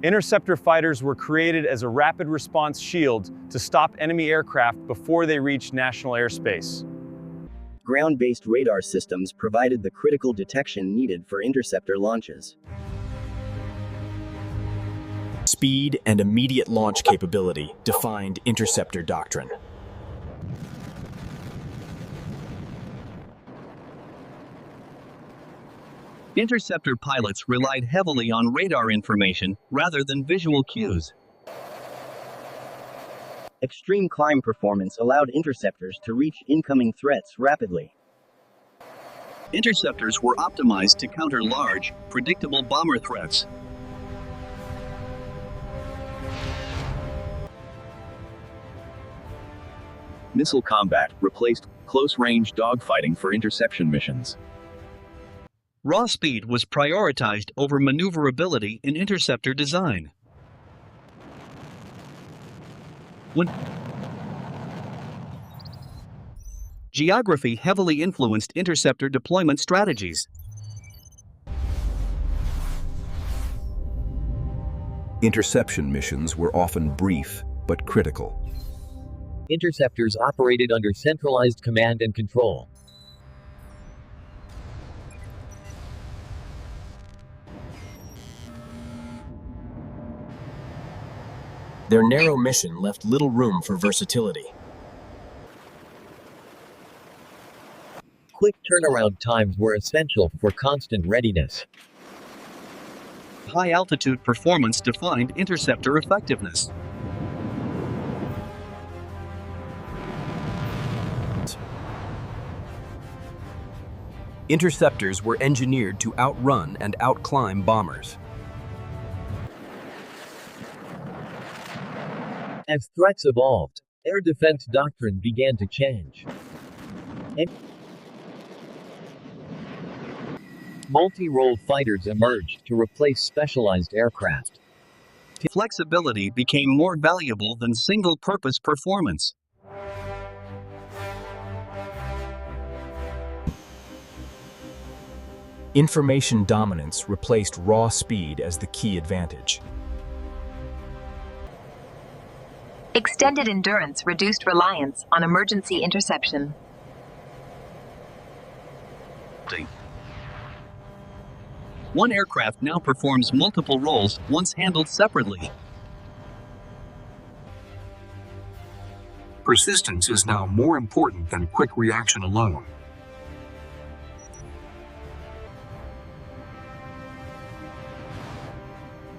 Interceptor fighters were created as a rapid response shield to stop enemy aircraft before they reached national airspace. Ground-based radar systems provided the critical detection needed for interceptor launches. Speed and immediate launch capability defined interceptor doctrine. Interceptor pilots relied heavily on radar information rather than visual cues. Extreme climb performance allowed interceptors to reach incoming threats rapidly. Interceptors were optimized to counter large, predictable bomber threats. Missile combat replaced close-range dogfighting for interception missions. Raw speed was prioritized over maneuverability in interceptor design. Geography heavily influenced interceptor deployment strategies. Interception missions were often brief but critical. Interceptors operated under centralized command and control. Their narrow mission left little room for versatility. Quick turnaround times were essential for constant readiness. High-altitude performance defined interceptor effectiveness. Interceptors were engineered to outrun and outclimb bombers. As threats evolved, air defense doctrine began to change. Multirole fighters emerged to replace specialized aircraft. Flexibility became more valuable than single-purpose performance. Information dominance replaced raw speed as the key advantage. Extended endurance reduced reliance on emergency interception. One aircraft now performs multiple roles, once handled separately. Persistence is now more important than quick reaction alone.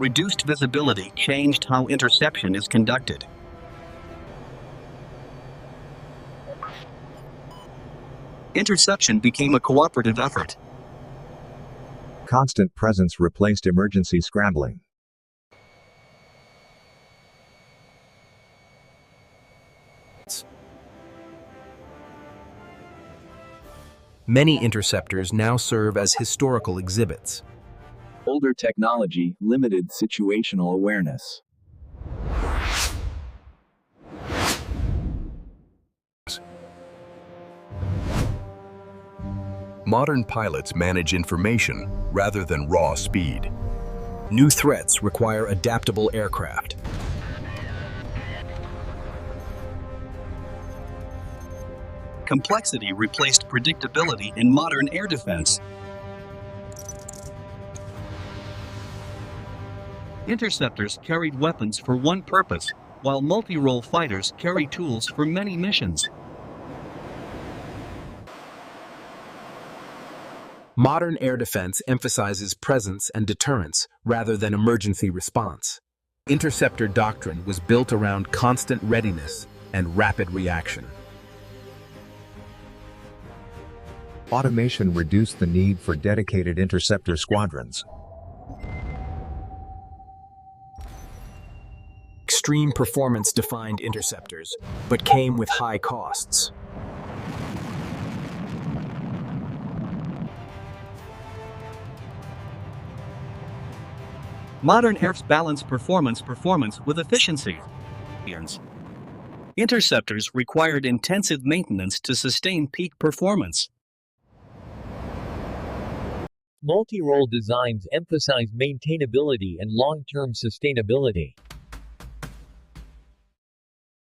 Reduced visibility changed how interception is conducted. Interception became a cooperative effort. Constant presence replaced emergency scrambling. Many interceptors now serve as historical exhibits. Older technology limited situational awareness. Modern pilots manage information rather than raw speed. New threats require adaptable aircraft. Complexity replaced predictability in modern air defense. Interceptors carried weapons for one purpose, while multirole fighters carry tools for many missions. Modern air defense emphasizes presence and deterrence rather than emergency response. Interceptor doctrine was built around constant readiness and rapid reaction. Automation reduced the need for dedicated interceptor squadrons. Extreme performance defined interceptors, but came with high costs. Modern aircrafts balance performance with efficiency. Interceptors required intensive maintenance to sustain peak performance. Multirole designs emphasize maintainability and long-term sustainability.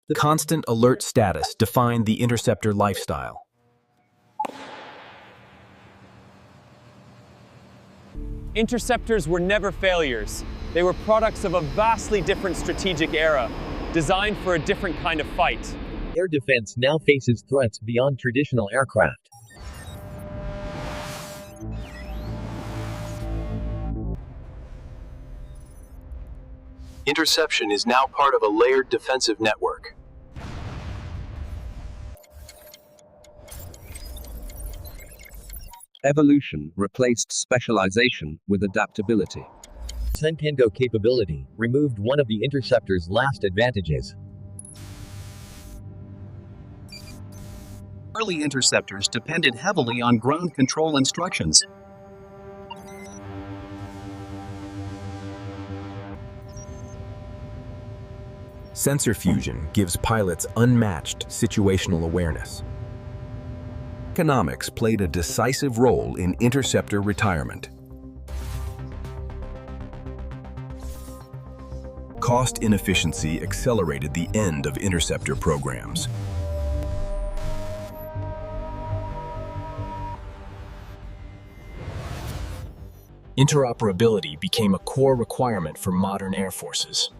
The constant alert status defined the interceptor lifestyle. Interceptors were never failures. They were products of a vastly different strategic era, designed for a different kind of fight. Air defense now faces threats beyond traditional aircraft. Interception is now part of a layered defensive network. Evolution replaced specialization with adaptability. Sentendo capability removed one of the interceptor's last advantages. Early interceptors depended heavily on ground control instructions. Sensor fusion gives pilots unmatched situational awareness. Economics played a decisive role in interceptor retirement. Cost inefficiency accelerated the end of interceptor programs. Interoperability became a core requirement for modern air forces.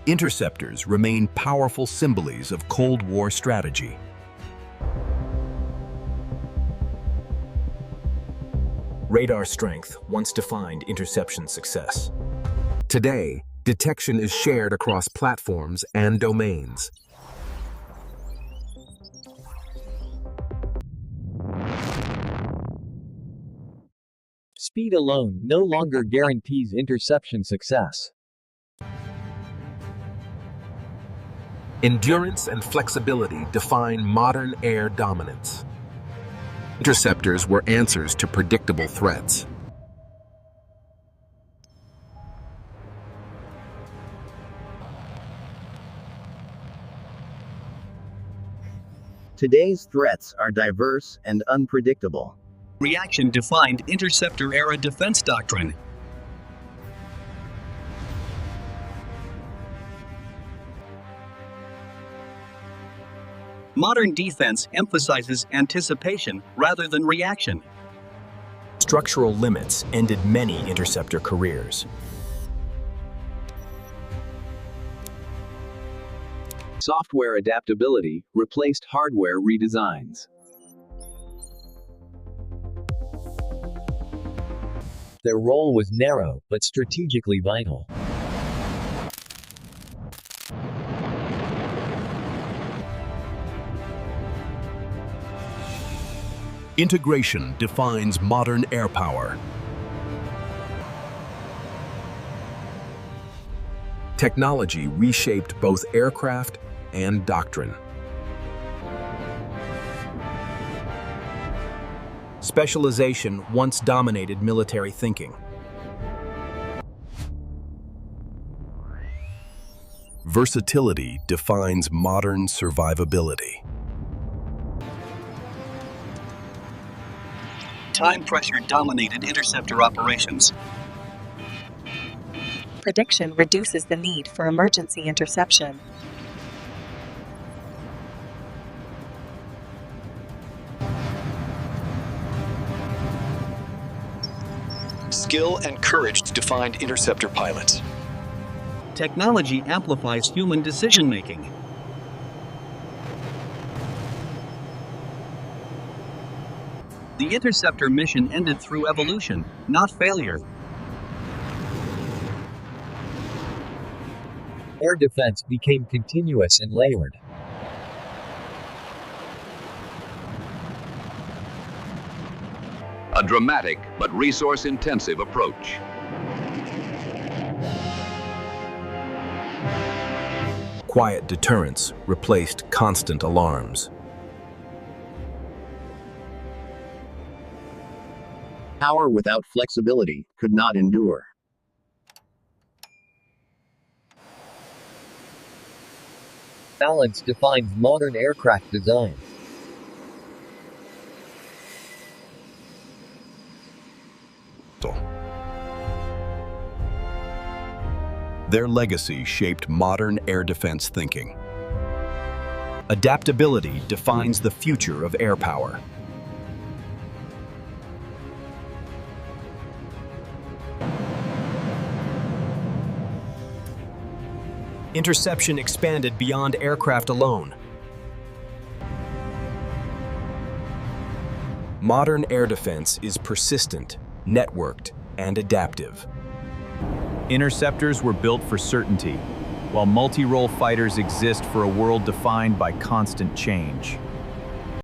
Interceptors remain powerful symbols of Cold War strategy. Radar strength once defined interception success. Today, detection is shared across platforms and domains. Speed alone no longer guarantees interception success. Endurance and flexibility define modern air dominance. Interceptors were answers to predictable threats. Today's threats are diverse and unpredictable. Reaction defined interceptor-era defense doctrine. Modern defense emphasizes anticipation rather than reaction. Structural limits ended many interceptor careers. Software adaptability replaced hardware redesigns. Their role was narrow, but strategically vital. Integration defines modern air power. Technology reshaped both aircraft and doctrine. Specialization once dominated military thinking. Versatility defines modern survivability. Time pressure dominated interceptor operations. Prediction reduces the need for emergency interception. Skill and courage defined interceptor pilots. Technology amplifies human decision-making. The interceptor mission ended through evolution, not failure. Air defense became continuous and layered. A dramatic but resource-intensive approach. Quiet deterrence replaced constant alarms. Power without flexibility could not endure. Balance defines modern aircraft design. Their legacy shaped modern air defense thinking. Adaptability defines the future of air power. Interception expanded beyond aircraft alone. Modern air defense is persistent, networked, and adaptive. Interceptors were built for certainty, while multi-role fighters exist for a world defined by constant change.